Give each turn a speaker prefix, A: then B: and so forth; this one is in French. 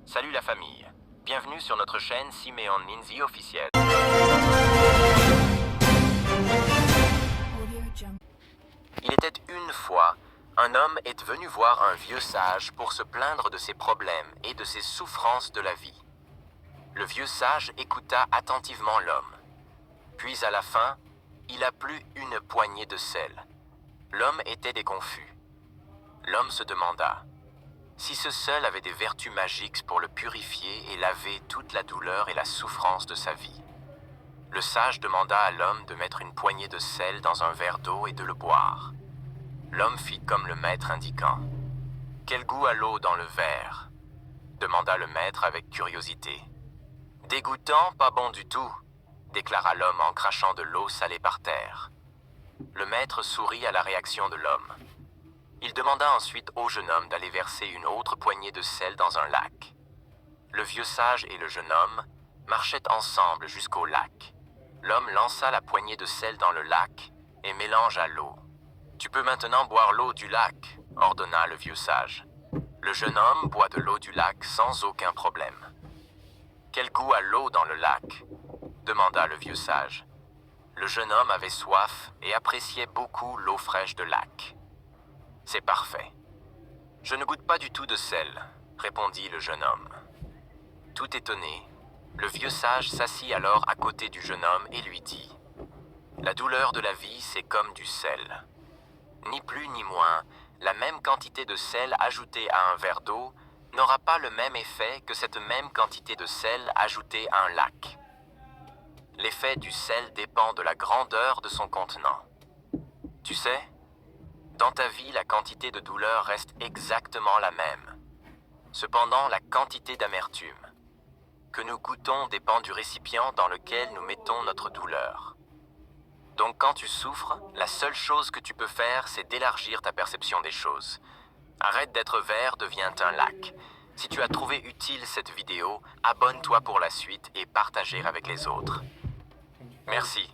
A: Salut la famille, bienvenue sur notre chaîne Simeon Ninzi officielle. Il était une fois, un homme est venu voir un vieux sage pour se plaindre de ses problèmes et de ses souffrances de la vie. Le vieux sage écouta attentivement l'homme. Puis à la fin, il a plu une poignée de sel. L'homme était déconfus. L'homme se demanda si ce sel avait des vertus magiques pour le purifier et laver toute la douleur et la souffrance de sa vie. Le sage demanda à l'homme de mettre une poignée de sel dans un verre d'eau et de le boire. L'homme fit comme le maître indiquant. « Quel goût a l'eau dans le verre ?» demanda le maître avec curiosité. « Dégoûtant, pas bon du tout », déclara l'homme en crachant de l'eau salée par terre. Le maître sourit à la réaction de l'homme. Il demanda ensuite au jeune homme d'aller verser une autre poignée de sel dans un lac. Le vieux sage et le jeune homme marchaient ensemble jusqu'au lac. L'homme lança la poignée de sel dans le lac et mélangea l'eau. « Tu peux maintenant boire l'eau du lac », ordonna le vieux sage. Le jeune homme boit de l'eau du lac sans aucun problème. « Quel goût a l'eau dans le lac ?» demanda le vieux sage. Le jeune homme avait soif et appréciait beaucoup l'eau fraîche de lac. « C'est parfait. »« Je ne goûte pas du tout de sel, » répondit le jeune homme. Tout étonné, le vieux sage s'assit alors à côté du jeune homme et lui dit « La douleur de la vie, c'est comme du sel. Ni plus ni moins, la même quantité de sel ajoutée à un verre d'eau n'aura pas le même effet que cette même quantité de sel ajoutée à un lac. L'effet du sel dépend de la grandeur de son contenant. Tu sais, dans ta vie, la quantité de douleur reste exactement la même. Cependant, la quantité d'amertume que nous goûtons dépend du récipient dans lequel nous mettons notre douleur. Donc quand tu souffres, la seule chose que tu peux faire, c'est d'élargir ta perception des choses. Arrête d'être vert, deviens un lac. Si tu as trouvé utile cette vidéo, abonne-toi pour la suite et partager avec les autres. Merci.